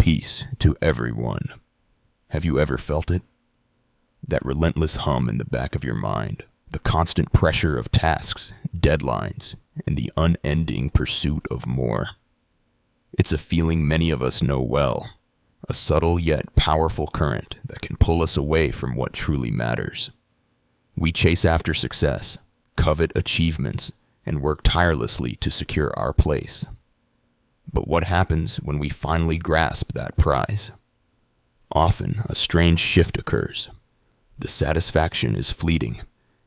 peace to everyone. Have you ever felt it? That relentless hum in the back of your mind, the constant pressure of tasks, deadlines, and the unending pursuit of more. It's a feeling many of us know well, a subtle yet powerful current that can pull us away from what truly matters. We chase after success, covet achievements, and work tirelessly to secure our place. But what happens when we finally grasp that prize? Often, a strange shift occurs. The satisfaction is fleeting,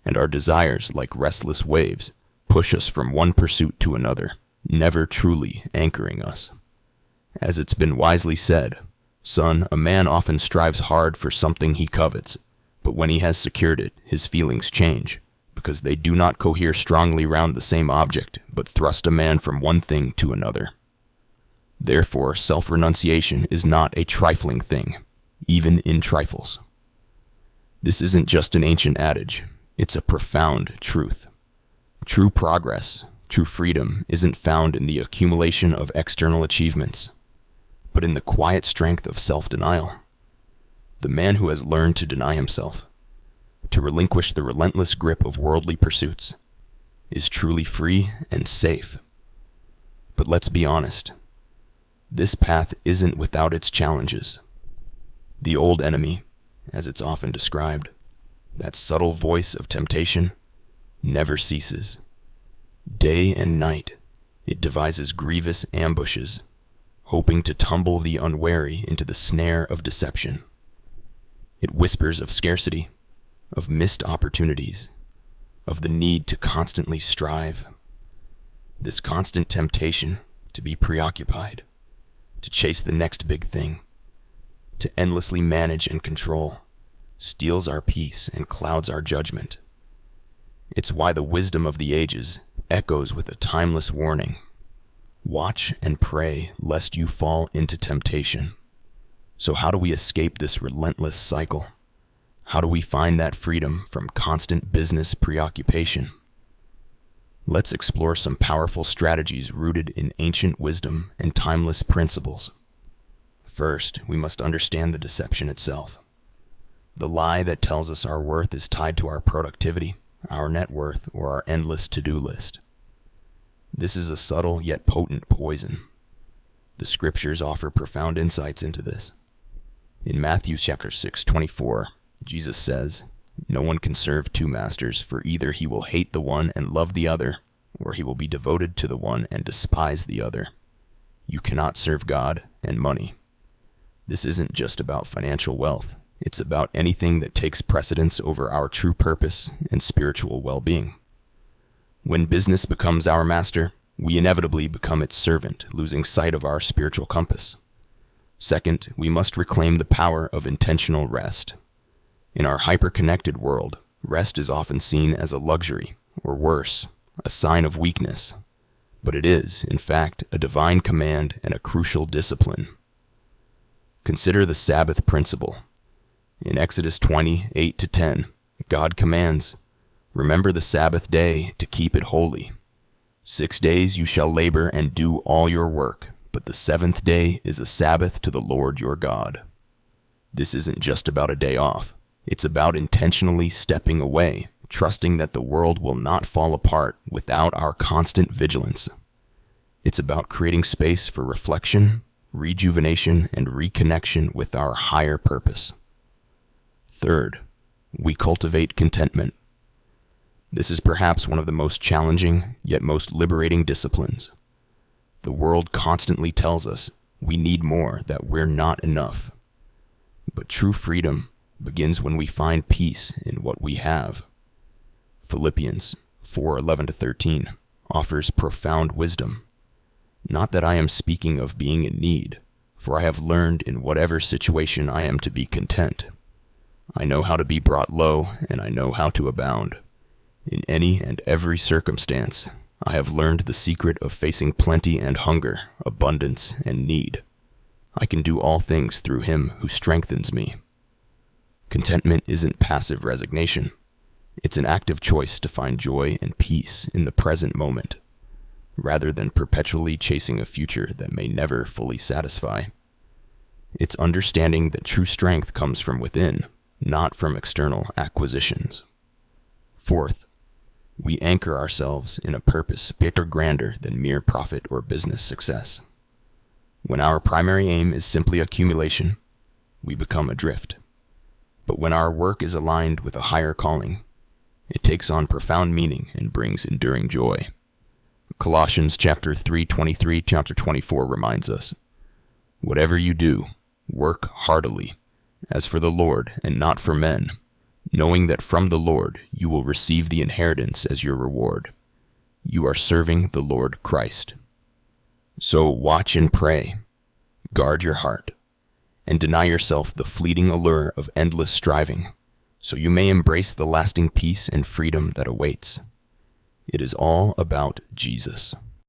and our desires, like restless waves, push us from one pursuit to another, never truly anchoring us. As it's been wisely said, "Son, a man often strives hard for something he covets, but when he has secured it, his feelings change, because they do not cohere strongly round the same object, but thrust a man from one thing to another." Therefore, self-renunciation is not a trifling thing, even in trifles. This isn't just an ancient adage, it's a profound truth. True progress, true freedom isn't found in the accumulation of external achievements, but in the quiet strength of self-denial. The man who has learned to deny himself, to relinquish the relentless grip of worldly pursuits, is truly free and safe. But let's be honest, this path isn't without its challenges. The old enemy, as it's often described, that subtle voice of temptation, never ceases. Day and night, it devises grievous ambushes, hoping to tumble the unwary into the snare of deception. It whispers of scarcity, of missed opportunities, of the need to constantly strive. This constant temptation to be preoccupied, to chase the next big thing, to endlessly manage and control, steals our peace and clouds our judgment. It's why the wisdom of the ages echoes with a timeless warning. Watch and pray lest you fall into temptation. So how do we escape this relentless cycle? How do we find that freedom from constant business preoccupation? Let's explore some powerful strategies rooted in ancient wisdom and timeless principles. First, we must understand the deception itself. The lie that tells us our worth is tied to our productivity, our net worth, or our endless to-do list. This is a subtle yet potent poison. The scriptures offer profound insights into this. In Matthew chapter 6:24, Jesus says, "No one can serve two masters, for either he will hate the one and love the other, or he will be devoted to the one and despise the other. You cannot serve God and money." This isn't just about financial wealth. It's about anything that takes precedence over our true purpose and spiritual well-being. When business becomes our master, we inevitably become its servant, losing sight of our spiritual compass. Second, we must reclaim the power of intentional rest. In our hyper-connected world, rest is often seen as a luxury, or worse, a sign of weakness. But it is, in fact, a divine command and a crucial discipline. Consider the Sabbath principle. In Exodus 20:8-10, God commands, "Remember the Sabbath day to keep it holy. 6 days you shall labor and do all your work, but the seventh day is a Sabbath to the Lord your God." This isn't just about a day off. It's about intentionally stepping away, trusting that the world will not fall apart without our constant vigilance. It's about creating space for reflection, rejuvenation, and reconnection with our higher purpose. Third, we cultivate contentment. This is perhaps one of the most challenging, yet most liberating disciplines. The world constantly tells us we need more, that we're not enough. But true freedom begins when we find peace in what we have. Philippians 4:11-13 offers profound wisdom. "Not that I am speaking of being in need, for I have learned in whatever situation I am to be content. I know how to be brought low, and I know how to abound. In any and every circumstance, I have learned the secret of facing plenty and hunger, abundance and need. I can do all things through him who strengthens me." Contentment isn't passive resignation. It's an active choice to find joy and peace in the present moment, rather than perpetually chasing a future that may never fully satisfy. It's understanding that true strength comes from within, not from external acquisitions. Fourth, we anchor ourselves in a purpose bigger, grander than mere profit or business success. When our primary aim is simply accumulation, we become adrift. But when our work is aligned with a higher calling, it takes on profound meaning and brings enduring joy. Colossians chapter 3:23, chapter 24 reminds us, "Whatever you do, work heartily, as for the Lord and not for men, knowing that from the Lord you will receive the inheritance as your reward. You are serving the Lord Christ." So watch and pray, guard your heart, and deny yourself the fleeting allure of endless striving, so you may embrace the lasting peace and freedom that awaits. It is all about Jesus.